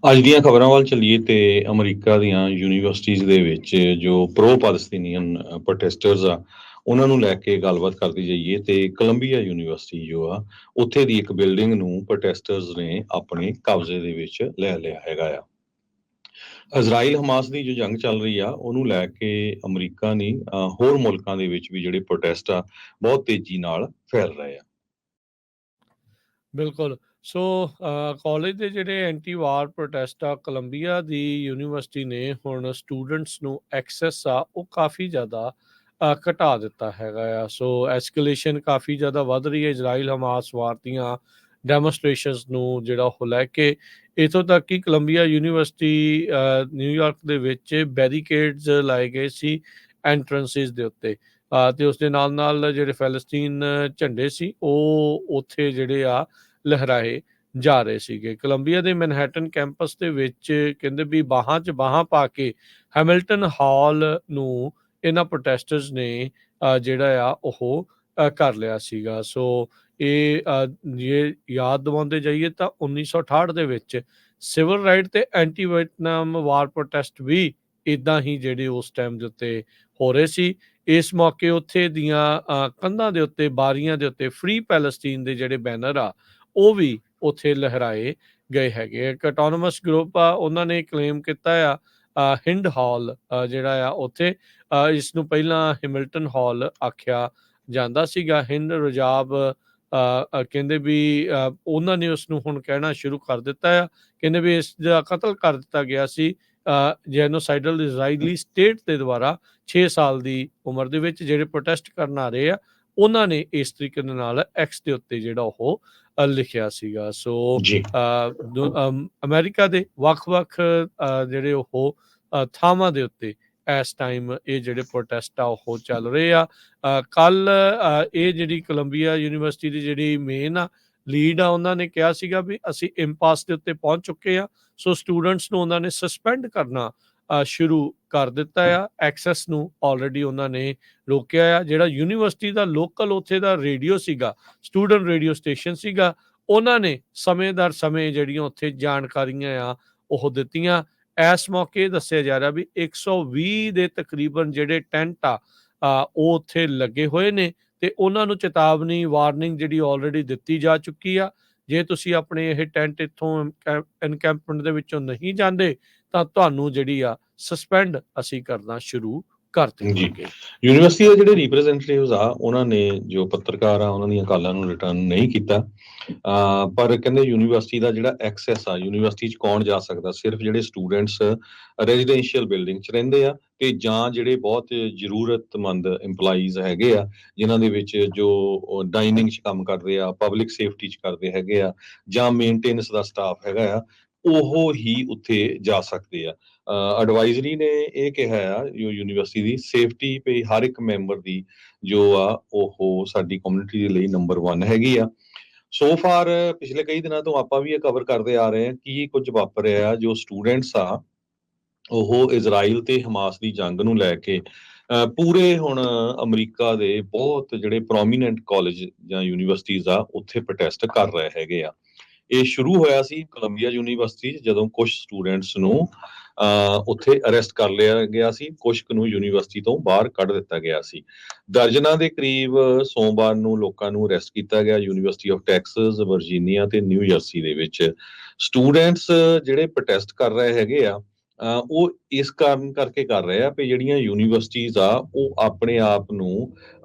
ਅੱਜ ਦੀਆਂ ਖਬਰਾਂ ਵੱਲ ਚੱਲੀਏ ਤੇ ਅਮਰੀਕਾ ਦੀਆਂ ਯੂਨੀਵਰਸਿਟੀਜ਼ ਦੇ ਵਿੱਚ ਜੋ ਪ੍ਰੋ ਪੈਲਸਤੀਨੀਅਨ ਪ੍ਰੋਟੈਸਟਰਸ ਆ ਉਹਨਾਂ ਨੂੰ ਲੈ ਕੇ ਗੱਲਬਾਤ ਕਰਦੀ ਜਾਈਏ ਤੇ ਕੋਲੰਬੀਆ ਯੂਨੀਵਰਸਿਟੀ ਜੋ ਆ ਉੱਥੇ ਦੀ ਇੱਕ ਬਿਲਡਿੰਗ ਨੂੰ ਪ੍ਰੋਟੈਸਟਰਸ ਨੇ ਆਪਣੇ ਕਬਜ਼ੇ ਦੇ ਵਿੱਚ ਲੈ ਲਿਆ ਹੈਗਾ ਆ। ਇਜ਼ਰਾਈਲ ਹਮਾਸ ਦੀ ਜੋ ਜੰਗ ਚੱਲ ਰਹੀ ਆ ਉਹਨੂੰ ਲੈ ਕੇ ਅਮਰੀਕਾ ਨਹੀਂ ਹੋਰ ਮੁਲਕਾਂ ਦੇ ਵਿੱਚ ਵੀ ਜਿਹੜੇ ਪ੍ਰੋਟੈਸਟ ਆ ਬਹੁਤ ਤੇਜ਼ੀ ਨਾਲ ਫੈਲ ਰਹੇ ਆ। ਬਿਲਕੁਲ। ਸੋ ਕਾਲਜ ਦੇ ਜਿਹੜੇ ਐਂਟੀ ਵਾਰ ਪ੍ਰੋਟੈਸਟ ਆ, ਕੋਲੰਬੀਆ ਦੀ ਯੂਨੀਵਰਸਿਟੀ ਨੇ ਹੁਣ ਸਟੂਡੈਂਟਸ ਨੂੰ ਐਕਸੈਸ ਆ ਉਹ ਕਾਫੀ ਜ਼ਿਆਦਾ ਘਟਾ ਦਿੱਤਾ ਹੈਗਾ ਆ। ਸੋ ਐਸਕੇਲੇਸ਼ਨ ਕਾਫੀ ਜ਼ਿਆਦਾ ਵੱਧ ਰਹੀ ਹੈ ਇਜ਼ਰਾਈਲ ਹਮਾਸ ਵਾਰ ਦੀਆਂ ਡੈਮੋਸਟ੍ਰੇਸ਼ਨਸ ਨੂੰ ਜਿਹੜਾ ਉਹ ਲੈ ਕੇ। ਇੱਥੋਂ ਤੱਕ ਕਿ ਕੋਲੰਬੀਆ ਯੂਨੀਵਰਸਿਟੀ ਨਿਊਯਾਰਕ ਦੇ ਵਿੱਚ ਬੈਰੀਕੇਡਸ ਲਾਏ ਗਏ ਸੀ ਐਂਟਰੈਂਸਿਸ ਦੇ ਉੱਤੇ। ਤੇ ਉਸ ਦੇ ਨਾਲ ਨਾਲ ਜਿਹੜੇ ਫੈਲਸਤੀਨ ਝੰਡੇ ਸੀ ਉਹ ਉੱਥੇ ਜਿਹੜੇ ਆ ਲਹਿਰਾਏ ਜਾ ਰਹੇ ਸੀਗੇ। ਕੋਲੰਬੀਆ ਦੇ ਮੈਨਹੈਟਨ ਕੈਂਪਸ ਦੇ ਵਿੱਚ ਕਹਿੰਦੇ ਵੀ ਬਾਹਾਂ 'ਚ ਬਾਹਾਂ ਪਾ ਕੇ ਹੈਮਿਲਟਨ ਹਾਲ ਨੂੰ ਇਹਨਾਂ ਪ੍ਰੋਟੈਸਟਰਸ ਨੇ ਜਿਹੜਾ ਆ ਉਹ ਕਰ ਲਿਆ ਸੀਗਾ। ਸੋ ਇਹ ਯਾਦ ਦਿਵਾਉਂਦੇ ਜਾਈਏ ਤਾਂ 1968 ਦੇ ਵਿੱਚ ਸਿਵਲ ਰਾਈਟ ਤੇ ਐਂਟੀ ਵੀਅਤਨਾਮ ਵਾਰ ਪ੍ਰੋਟੈਸਟ ਵੀ ਇੱਦਾਂ ਹੀ ਜਿਹੜੇ ਉਸ ਟਾਈਮ ਦੇ ਉੱਤੇ ਹੋ ਰਹੇ ਸੀ। ਇਸ ਮੌਕੇ ਉੱਥੇ ਦੀਆਂ ਕੰਧਾਂ ਦੇ ਉੱਤੇ, ਬਾਰੀਆਂ ਦੇ ਉੱਤੇ ਫ੍ਰੀ ਪੈਲਸਤੀਨ ਦੇ ਜਿਹੜੇ ਬੈਨਰ ਆ ਉਹ ਵੀ ਉੱਥੇ ਲਹਿਰਾਏ ਗਏ ਹੈਗੇ। ਇੱਕ ਆਟੋਨਮਸ ਗਰੁੱਪ ਆ ਉਹਨਾਂ ਨੇ ਕਲੇਮ ਕੀਤਾ ਆ ਹਿੰਡ ਹਾਲ ਜਿਹੜਾ ਆ ਉੱਥੇ ਇਸ ਨੂੰ ਪਹਿਲਾਂ ਹਿਮਿਲਟਨ ਹਾਲ ਆਖਿਆ ਜਾਂਦਾ ਸੀਗਾ। ਹਿੰਦ ਰਜਾਬ ਕਹਿੰਦੇ ਵੀ ਉਹਨਾਂ ਨੇ ਉਸ ਨੂੰ ਹੁਣ ਕਹਿਣਾ ਸ਼ੁਰੂ ਕਰ ਦਿੱਤਾ ਆ। ਕਹਿੰਦੇ ਵੀ ਇਸ ਦਾ ਕਤਲ ਕਰ ਦਿੱਤਾ ਗਿਆ ਸੀ ਜੈਨੋਸਾਈਡਲ ਇਜ਼ਰਾਈਲੀ ਸਟੇਟ ਦੇ ਦੁਆਰਾ 6 ਸਾਲ ਦੀ ਉਮਰ ਦੇ ਵਿੱਚ। ਜਿਹੜੇ ਪ੍ਰੋਟੈਸਟ ਕਰਨ ਆ ਰਹੇ ਆ ਉਹਨਾਂ ਨੇ ਇਸ ਤਰੀਕੇ ਦੇ ਨਾਲ ਐਕਸ ਦੇ ਉੱਤੇ ਜਿਹੜਾ ਉਹ ਲਿਖਿਆ ਸੀਗਾ। ਸੋ ਜੀ ਅਮਰੀਕਾ ਦੇ ਵੱਖ-ਵੱਖ ਜਿਹੜੇ ਉਹ ਥਾਵਾਂ ਦੇ ਉੱਤੇ ਇਸ ਟਾਈਮ ਇਹ ਜਿਹੜੇ ਪ੍ਰੋਟੈਸਟ ਆ ਉਹ ਚੱਲ ਰਹੇ ਆ। ਕੱਲ ਇਹ ਜਿਹੜੀ ਕੋਲੰਬੀਆ ਯੂਨੀਵਰਸਿਟੀ ਦੀ ਜਿਹੜੀ ਮੇਨ ਲੀਡ ਆ ਉਹਨਾਂ ਨੇ ਕਿਹਾ ਸੀਗਾ ਵੀ ਅਸੀਂ ਇੰਪਾਸ ਦੇ ਉੱਤੇ ਪਹੁੰਚ ਚੁੱਕੇ ਆ। ਸੋ ਸਟੂਡੈਂਟਸ ਨੂੰ ਉਹਨਾਂ ਨੇ ਸਸਪੈਂਡ ਕਰਨਾ ਸ਼ੁਰੂ ਕਰ ਦਿੱਤਾ ਆ। ਐਕਸੈਸ ਨੂੰ ਆਲਰੇਡੀ ਉਹਨਾਂ ਨੇ ਰੋਕਿਆ ਆ। ਜਿਹੜਾ ਯੂਨੀਵਰਸਿਟੀ ਦਾ ਲੋਕਲ ਉੱਥੇ ਦਾ ਰੇਡੀਓ ਸੀਗਾ, ਸਟੂਡੈਂਟ ਰੇਡੀਓ ਸਟੇਸ਼ਨ ਸੀਗਾ, ਉਹਨਾਂ ਨੇ ਸਮੇਂ ਦਰ ਸਮੇਂ ਜਿਹੜੀਆਂ ਉੱਥੇ ਜਾਣਕਾਰੀਆਂ ਆ ਉਹ ਦਿੱਤੀਆਂ। ਇਸ ਮੌਕੇ ਦੱਸਿਆ ਜਾ ਰਿਹਾ ਵੀ 120 ਦੇ ਤਕਰੀਬਨ ਜਿਹੜੇ ਟੈਂਟ ਆ ਉਹ ਉੱਥੇ ਲੱਗੇ ਹੋਏ ਨੇ ਤੇ ਉਹਨਾਂ ਨੂੰ ਚੇਤਾਵਨੀ ਵਾਰਨਿੰਗ ਜਿਹੜੀ ਆਲਰੇਡੀ ਦਿੱਤੀ ਜਾ ਚੁੱਕੀ ਆ। ਜੇ ਤੁਸੀਂ ਆਪਣੇ ਇਹ ਟੈਂਟ ਇੱਥੋਂ ਐਨਕੈਂਪਮੈਂਟ ਦੇ ਵਿੱਚੋਂ ਨਹੀਂ ਜਾਂਦੇ ਤਾਂ ਤੁਹਾਨੂੰ ਜਿਹੜੀ ਆ ਸਸਪੈਂਡ ਅਸੀਂ ਕਰਨਾ ਸ਼ੁਰੂ ਕਰ ਜੀ ਦੇਵਾਂਗੇ। ਯੂਨੀਵਰਸਿਟੀ ਦੇ ਜਿਹੜੇ ਰਿਪਰੈਜ਼ੈਂਟੇਟਿਵਸ ਆ ਉਹਨਾਂ ਨੇ ਜੋ ਪੱਤਰਕਾਰ ਆ ਉਹਨਾਂ ਦੀਆਂ ਕਾਲਾਂ ਨੂੰ ਰਿਟਰਨ ਨਹੀਂ ਕੀਤਾ। ਪਰ ਕਹਿੰਦੇ ਯੂਨੀਵਰਸਿਟੀ ਦਾ ਜਿਹੜਾ ਐਕਸੈਸ ਆ, ਯੂਨੀਵਰਸਿਟੀ 'ਚ ਕੌਣ ਜਾ ਸਕਦਾ, ਸਿਰਫ ਜਿਹੜੇ ਸਟੂਡੈਂਟਸ ਰੈਜ਼ੀਡੈਂਸ਼ੀਅਲ ਬਿਲਡਿੰਗ 'ਚ ਰਹਿੰਦੇ ਆ ਤੇ ਜਾਂ ਜਿਹੜੇ ਬਹੁਤ ਜ਼ਰੂਰਤਮੰਦ ਇੰਪਲਾਈਜ਼ ਹੈਗੇ ਆ ਜਿਨ੍ਹਾਂ ਦੇ ਵਿੱਚ ਜੋ ਡਾਈਨਿੰਗ 'ਚ ਕੰਮ ਕਰਦੇ ਆ, ਪਬਲਿਕ ਸੇਫਟੀ 'ਚ ਕਰਦੇ ਹੈਗੇ ਆ ਜਾਂ ਮੇਨਟੇਨੈਂਸ ਦਾ ਸਟਾਫ ਹੈਗਾ ਆ, ਉਹ ਹੀ ਉੱਥੇ ਜਾ ਸਕਦੇ ਆ। ਐਡਵਾਈਜ਼ਰੀ ਨੇ ਇਹ ਕਿਹਾ ਆ ਯੂਨੀਵਰਸਿਟੀ ਦੀ ਸੇਫਟੀ ਵੀ ਹਰ ਇੱਕ ਮੈਂਬਰ ਦੀ ਜੋ ਆ ਉਹ ਸਾਡੀ ਕਮਿਊਨਿਟੀ ਦੇ ਲਈ ਨੰਬਰ 1 ਹੈਗੀ ਆ। ਸੋ ਫਾਰ ਪਿਛਲੇ ਕਈ ਦਿਨਾਂ ਤੋਂ ਆਪਾਂ ਵੀ ਇਹ ਕਵਰ ਕਰਦੇ ਆ ਰਹੇ ਹਾਂ ਕੀ ਕੁਝ ਵਾਪਰ ਰਿਹਾ। ਜੋ ਸਟੂਡੈਂਟਸ ਆ ਉਹ ਇਜ਼ਰਾਈਲ ਤੇ ਹਮਾਸ ਦੀ ਜੰਗ ਨੂੰ ਲੈ ਕੇ ਪੂਰੇ ਹੁਣ ਅਮਰੀਕਾ ਦੇ ਬਹੁਤ ਜਿਹੜੇ ਪ੍ਰੋਮੀਨੈਂਟ ਕਾਲਜ ਜਾਂ ਯੂਨੀਵਰਸਿਟੀਜ਼ ਆ ਉੱਥੇ ਪ੍ਰੋਟੈਸਟ ਕਰ ਰਹੇ ਹੈਗੇ ਆ। ਇਹ ਸ਼ੁਰੂ ਹੋਇਆ ਸੀ ਕੋਲੰਬੀਆ ਯੂਨੀਵਰਸਿਟੀ 'ਚ ਜਦੋਂ ਕੁਝ ਸਟੂਡੈਂਟਸ ਨੂੰ ਉੱਥੇ ਅਰੈਸਟ ਕਰ ਲਿਆ ਗਿਆ ਸੀ, ਕੁਝ ਕੁ ਨੂੰ ਯੂਨੀਵਰਸਿਟੀ ਤੋਂ ਬਾਹਰ ਕੱਢ ਦਿੱਤਾ ਗਿਆ ਸੀ। ਦਰਜਨਾਂ ਦੇ ਕਰੀਬ ਸੋਮਵਾਰ ਨੂੰ ਲੋਕਾਂ ਨੂੰ ਅਰੈਸਟ ਕੀਤਾ ਗਿਆ ਯੂਨੀਵਰਸਿਟੀ ਆਫ ਟੈਕਸਸ, ਵਰਜੀਨੀਆ ਤੇ ਨਿਊ ਜਰਸੀ ਦੇ ਵਿੱਚ। ਸਟੂਡੈਂਟਸ ਜਿਹੜੇ ਪ੍ਰੋਟੈਸਟ ਕਰ ਰਹੇ ਹੈਗੇ ਆ ਉਹ ਇਸ ਕਾਰਨ ਕਰਕੇ ਕਰ ਰਹੇ ਆ ਵੀ ਜਿਹੜੀਆਂ ਯੂਨੀਵਰਸਿਟੀਜ਼ ਆ ਉਹ ਆਪਣੇ ਆਪ ਨੂੰ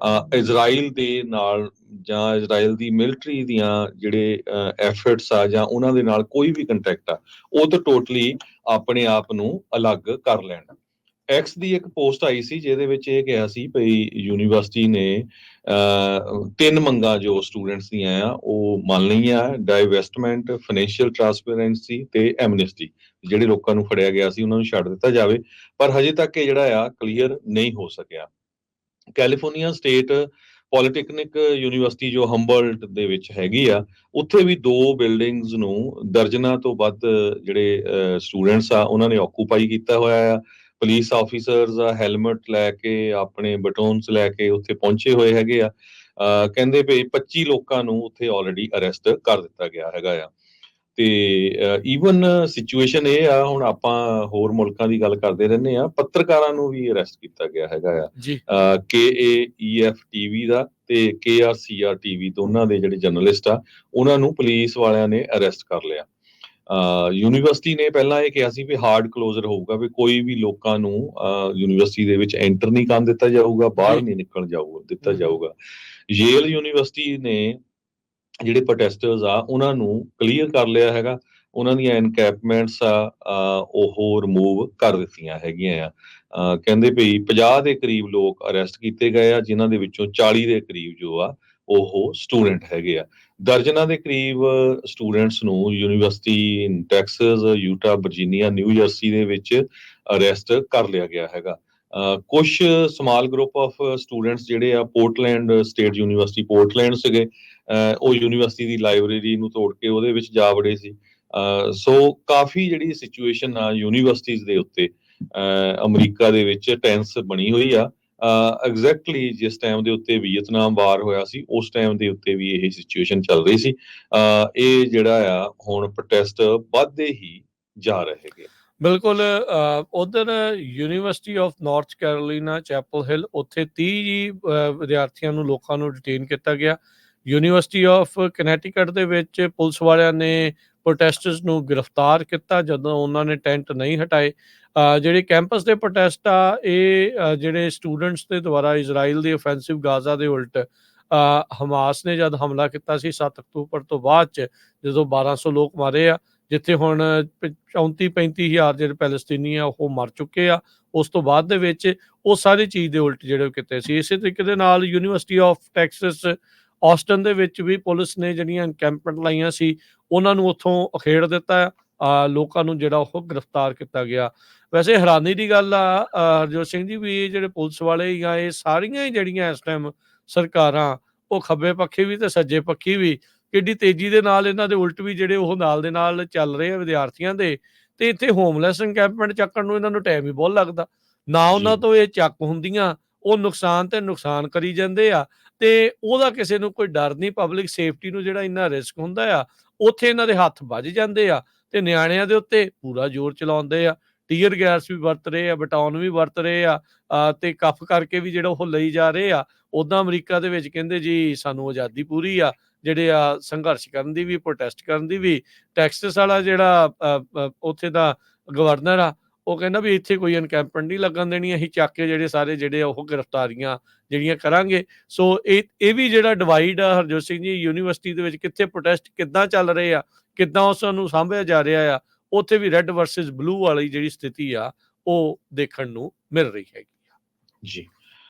ਇਜ਼ਰਾਈਲ ਦੇ ਨਾਲ ਜਾਂ ਇਜ਼ਰਾਈਲ ਦੀ ਮਿਲਟਰੀ ਦੀਆਂ ਜਿਹੜੇ ਐਫਰਟਸ ਆ ਜਾਂ ਉਹਨਾਂ ਦੇ ਨਾਲ ਕੋਈ ਵੀ ਕੰਟੈਕਟ ਆ ਉਹ ਤਾਂ ਟੋਟਲੀ ਆਪਣੇ ਆਪ ਨੂੰ ਅਲੱਗ ਕਰ ਲੈਣ। ਐਕਸ ਦੀ ਇੱਕ ਪੋਸਟ ਆਈ ਸੀ ਜਿਹਦੇ ਵਿੱਚ ਇਹ ਕਿਹਾ ਸੀ ਭਈ ਯੂਨੀਵਰਸਿਟੀ ਨੇ 3 ਮੰਗਾਂ ਜੋ ਸਟੂਡੈਂਟਸ ਦੀਆਂ ਆ ਉਹ ਮੰਨ ਲਈਆਂ, ਡਾਈਵੈਸਟਮੈਂਟ, ਫਾਈਨੈਂਸ਼ੀਅਲ ਟਰਾਂਸਪੇਰੈਂਸੀ ਤੇ ਐਮਨਿਸਟੀ। ਜਿਹੜੇ ਲੋਕਾਂ ਨੂੰ ਫੜਿਆ ਗਿਆ ਸੀ ਉਹਨਾਂ ਨੂੰ ਛੱਡ ਦਿੱਤਾ ਜਾਵੇ, ਪਰ ਹਜੇ ਤੱਕ ਇਹ ਜਿਹੜਾ ਆ ਕਲੀਅਰ ਨਹੀਂ ਹੋ ਸਕਿਆ। ਕੈਲੀਫੋਰਨੀਆ ਸਟੇਟ ਪੋਲੀਟੈਕਨਿਕ ਯੂਨੀਵਰਸਿਟੀ ਜੋ ਹੰਬਲਟ ਦੇ ਵਿੱਚ ਹੈਗੀ ਆ ਉੱਥੇ ਵੀ 2 ਬਿਲਡਿੰਗਸ ਨੂੰ ਦਰਜਨਾਂ ਤੋਂ ਵੱਧ ਜਿਹੜੇ ਸਟੂਡੈਂਟਸ ਆ ਉਹਨਾਂ ਨੇ ਆਕੂਪਾਈ ਕੀਤਾ ਹੋਇਆ ਆ। ਪੁਲਿਸ ਆਫੀਸਰਸ ਆ ਹੈਲਮਟ ਲੈ ਕੇ ਆਪਣੇ ਬਟੋਨਸ ਲੈ ਕੇ ਉੱਥੇ ਪਹੁੰਚੇ ਹੋਏ ਹੈਗੇ ਆ। ਕਹਿੰਦੇ ਵੀ 25 ਲੋਕਾਂ ਨੂੰ ਉੱਥੇ ਆਲਰੇਡੀ ਅਰੈਸਟ ਕਰ ਦਿੱਤਾ ਗਿਆ ਹੈਗਾ ਆ। ਤੇ ਈਵਨ ਸਿਚੁਏਸ਼ਨ ਇਹ ਆ, ਹੁਣ ਆਪਾਂ ਹੋਰ ਮੁਲਕਾਂ ਦੀ ਗੱਲ ਕਰਦੇ ਰਹਿੰਦੇ ਆ, ਪੱਤਰਕਾਰਾਂ ਨੂੰ ਵੀ ਅਰੈਸਟ ਕੀਤਾ ਗਿਆ ਹੈਗਾ ਆ। ਜੀ KAEF ਟੀਵੀ ਦਾ ਤੇ KRCR ਟੀਵੀ ਦੋਨਾਂ ਦੇ ਜਿਹੜੇ ਜਰਨਲਿਸਟ ਆ, ਉਹਨਾਂ ਨੂੰ ਪੁਲਿਸ ਵਾਲਿਆਂ ਨੇ ਅਰੈਸਟ ਕਰ ਲਿਆ। ਯੂਨੀਵਰਸਿਟੀ ਨੇ ਪਹਿਲਾਂ ਇਹ ਕਿਹਾ ਸੀ ਵੀ ਹਾਰਡ ਕਲੋਜ਼ਰ ਹੋਊਗਾ, ਵੀ ਕੋਈ ਵੀ ਲੋਕਾਂ ਨੂੰ ਯੂਨੀਵਰਸਿਟੀ ਦੇ ਵਿੱਚ ਐਂਟਰ ਨਹੀਂ ਕਰਨ ਦਿੱਤਾ ਜਾਊਗਾ, ਬਾਹਰ ਜੀ ਨਹੀਂ ਨਿਕਲਣ ਦਿੱਤਾ ਹਮ, ਜਾਊਗਾ। ਯੇਲ ਯੂਨੀਵਰਸਿਟੀ ਨੇ ਜਿਹੜੇ ਪ੍ਰੋਟੈਸਟਰਸ ਆ ਉਹਨਾਂ ਨੂੰ ਕਲੀਅਰ ਕਰ ਲਿਆ ਹੈਗਾ, ਉਹਨਾਂ ਦੀਆਂ ਐਨਕੈਪਮੈਂਟਸ ਆ ਉਹ ਰਿਮੂਵ ਕਰ ਦਿੱਤੀਆਂ ਹੈਗੀਆਂ ਆ। ਕਹਿੰਦੇ ਵੀ 50 ਦੇ ਕਰੀਬ ਲੋਕ ਅਰੈਸਟ ਕੀਤੇ ਗਏ ਆ, ਜਿਨ੍ਹਾਂ ਦੇ ਵਿੱਚੋਂ 40 ਦੇ ਕਰੀਬ ਜੋ ਆ ਉਹ ਸਟੂਡੈਂਟ ਹੈਗੇ ਆ। ਦਰਜਨਾਂ ਦੇ ਕਰੀਬ ਸਟੂਡੈਂਟਸ ਨੂੰ university Texas, Utah, Virginia, new jersey ਦੇ ਵਿੱਚ ਅਰੈਸਟ ਕਰ ਲਿਆ ਗਿਆ ਹੈਗਾ। ਕੁਝ ਸਮਾਲ ਗਰੁੱਪ ਆਫ ਸਟੂਡੈਂਟਸ ਜਿਹੜੇ ਆ ਪੋਰਟਲੈਂਡ ਸਟੇਟ ਯੂਨੀਵਰਸਿਟੀ ਪੋਰਟਲੈਂਡ ਸੀਗੇ, ਉਹ ਯੂਨੀਵਰਸਿਟੀ ਦੀ ਲਾਇਬ੍ਰੇਰੀ ਨੂੰ ਤੋੜ ਕੇ ਉਹਦੇ ਵਿੱਚ ਜਾ ਵੜੇ ਸੀ। ਸੋ ਕਾਫੀ ਜਿਹੜੀ ਸਿਚੁਏਸ਼ਨ ਆ ਯੂਨੀਵਰਸਿਟੀਜ਼ ਦੇ ਉੱਤੇ ਅਮਰੀਕਾ ਦੇ ਵਿੱਚ ਟੈਂਸ ਬਣੀ ਹੋਈ ਆ। ਐਗਜ਼ੈਕਟਲੀ ਜਿਸ ਟਾਈਮ ਦੇ ਉੱਤੇ ਵੀਅਤਨਾਮ ਵਾਰ ਹੋਇਆ ਸੀ, ਉਸ ਟਾਈਮ ਦੇ ਉੱਤੇ ਵੀ ਇਹ ਸਿਚੁਏਸ਼ਨ ਚੱਲ ਰਹੀ ਸੀ। ਇਹ ਜਿਹੜਾ ਆ ਹੁਣ ਪ੍ਰੋਟੈਸਟ ਵੱਧਦੇ ਹੀ ਜਾ ਰਹੇ ਹੈਗੇ। ਬਿਲਕੁਲ ਉਧਰ university of North Carolina Chapel Hill, ਉੱਥੇ 30 ਵਿਦਿਆਰਥੀਆਂ ਨੂੰ, ਲੋਕਾਂ ਨੂੰ ਡਿਟੇਨ ਕੀਤਾ ਗਿਆ। ਯੂਨੀਵਰਸਿਟੀ ਆਫ ਕਨੈਟੀਕਟ ਦੇ ਵਿੱਚ ਪੁਲਿਸ ਵਾਲਿਆਂ ਨੇ ਪ੍ਰੋਟੈਸਟਰਸ ਨੂੰ ਗ੍ਰਿਫਤਾਰ ਕੀਤਾ ਜਦੋਂ ਉਹਨਾਂ ਨੇ ਟੈਂਟ ਨਹੀਂ ਹਟਾਏ। ਜਿਹੜੇ ਕੈਂਪਸ ਦੇ ਪ੍ਰੋਟੈਸਟ ਆ, ਇਹ ਜਿਹੜੇ ਸਟੂਡੈਂਟਸ ਦੇ ਦੁਆਰਾ ਇਜ਼ਰਾਈਲ ਦੀ offensive ਗਾਜ਼ਾ ਦੇ ਉਲਟ ਹਮਾਸ ਨੇ ਜਦ ਹਮਲਾ ਕੀਤਾ ਸੀ 7 ਅਕਤੂਬਰ ਤੋਂ ਬਾਅਦ 'ਚ, ਜਦੋਂ 1200 ਲੋਕ ਮਾਰੇ ਆ, ਜਿੱਥੇ ਹੁਣ 34-35 ਹਜ਼ਾਰ ਜਿਹੜੇ ਪੈਲਸਤੀਨੀ ਆ ਉਹ ਮਰ ਚੁੱਕੇ ਆ। ਉਸ ਤੋਂ ਬਾਅਦ ਦੇ ਵਿੱਚ ਉਹ ਸਾਰੀ ਚੀਜ਼ ਦੇ ਉਲਟ ਜਿਹੜੇ ਕੀਤੇ ਸੀ। ਇਸੇ ਤਰੀਕੇ ਦੇ ਨਾਲ ਯੂਨੀਵਰਸਿਟੀ ਆਫ ਟੈਕਸਸ ਆਸਟਨ ਦੇ ਵਿੱਚ ਵੀ ਪੁਲਿਸ ਨੇ ਜਿਹੜੀਆਂ ਐਨਕੈਂਪਮੈਂਟ ਲਾਈਆਂ ਸੀ, ਉਹਨਾਂ ਨੂੰ ਉੱਥੋਂ ਉਖੇੜ ਦਿੱਤਾ। ਲੋਕਾਂ ਨੂੰ ਜਿਹੜਾ ਉਹ ਗ੍ਰਿਫਤਾਰ ਕੀਤਾ ਗਿਆ। ਵੈਸੇ ਹੈਰਾਨੀ ਦੀ ਗੱਲ ਆ ਹਰਜੋਤ ਸਿੰਘ ਜੀ, ਵੀ ਇਹ ਜਿਹੜੇ ਪੁਲਿਸ ਵਾਲੇ ਜਾਂ ਇਹ ਸਾਰੀਆਂ ਹੀ ਜਿਹੜੀਆਂ ਇਸ ਟਾਈਮ ਸਰਕਾਰਾਂ, ਉਹ ਖੱਬੇ ਪੱਖੀ ਵੀ ਤੇ ਸੱਜੇ ਪੱਖੀ ਵੀ, ਕਿੱਡੀ ਤੇਜ਼ੀ ਦੇ ਨਾਲ ਇਹਨਾਂ ਦੇ ਉਲਟ ਵੀ ਜਿਹੜੇ ਉਹ ਨਾਲ ਦੇ ਨਾਲ ਚੱਲ ਰਹੇ ਆ ਵਿਦਿਆਰਥੀਆਂ ਦੇ। ਤੇ ਇੱਥੇ ਹੋਮਲੈਸ ਐਨਕੈਂਪਮੈਂਟ ਚੱਕਣ ਨੂੰ ਇਹਨਾਂ ਨੂੰ ਟਾਈਮ ਹੀ ਬਹੁਤ ਲੱਗਦਾ। ਨਾ ਉਹਨਾਂ ਜੀ ਤੋਂ ਇਹ ਚੱਕ ਹੁੰਦੀਆਂ, ਉਹ ਨੁਕਸਾਨ ਤੇ ਨੁਕਸਾਨ ਕਰੀ ਜਾਂਦੇ ਆ, ਤੇ ਉਹਦਾ ਕਿਸੇ ਨੂੰ ਕੋਈ ਡਰ ਨਹੀਂ। ਪਬਲਿਕ ਸੇਫਟੀ ਨੂੰ ਜਿਹੜਾ ਇੰਨਾ ਰਿਸਕ ਹੁੰਦਾ ਆ, ਉੱਥੇ ਇਹਨਾਂ ਦੇ ਹੱਥ ਵੱਜ ਜਾਂਦੇ ਆ ਤੇ ਨਿਆਣਿਆਂ ਦੇ ਉੱਤੇ ਪੂਰਾ ਜ਼ੋਰ ਚਲਾਉਂਦੇ ਆ। ਟੀਅਰ ਗੈਸ ਵੀ ਵਰਤ ਰਹੇ ਆ, ਬਟਾਉਨ ਵੀ ਵਰਤ ਰਹੇ ਆ, ਤੇ ਕਫ ਕਰਕੇ ਵੀ ਜਿਹੜਾ ਉਹ ਲਈ ਜਾ ਰਹੇ ਆ। ਉੱਦਾਂ ਅਮਰੀਕਾ ਦੇ ਵਿੱਚ ਕਹਿੰਦੇ ਜੀ ਸਾਨੂੰ ਆਜ਼ਾਦੀ ਪੂਰੀ ਆ, ਜਿਹੜੇ ਆ ਸੰਘਰਸ਼ ਕਰਨ ਦੀ ਵੀ, ਪ੍ਰੋਟੈਸਟ ਕਰਨ ਦੀ ਵੀ। ਟੈਕਸਸ ਵਾਲਾ ਜਿਹੜਾ ਉੱਥੇ ਦਾ ਗਵਰਨਰ ਆ, ਉਹ ਕਹਿੰਦਾ ਵੀ ਇੱਥੇ ਕੋਈ ਐਨਕੈਂਪਮੈਂਟ ਨਹੀਂ ਲੱਗਣ ਦੇਣੀ, ਅਸੀਂ ਚੱਕ ਕੇ ਜਿਹੜੇ ਸਾਰੇ ਜਿਹੜੇ ਆ ਉਹ ਗ੍ਰਿਫਤਾਰੀਆਂ ਜਿਹੜੀਆਂ ਕਰਾਂਗੇ। ਸੋ ਇਹ ਵੀ ਜਿਹੜਾ ਡਿਵਾਈਡ ਆ ਹਰਜੋਤ ਸਿੰਘ ਜੀ, ਯੂਨੀਵਰਸਿਟੀ ਦੇ ਵਿੱਚ ਕਿੱਥੇ ਪ੍ਰੋਟੈਸਟ ਕਿੱਦਾਂ ਚੱਲ ਰਹੇ ਆ, ਕਿੱਦਾਂ ਉਸ ਨੂੰ ਸਾਂਭਿਆ ਜਾ ਰਿਹਾ ਆ, ਉੱਥੇ ਵੀ ਰੈੱਡ ਵਰਸਸ ਬਲੂ ਵਾਲੀ ਜਿਹੜੀ ਸਥਿਤੀ ਆ ਉਹ ਦੇਖਣ ਨੂੰ ਮਿਲ ਰਹੀ ਹੈਗੀ ਆ। ਜੀ।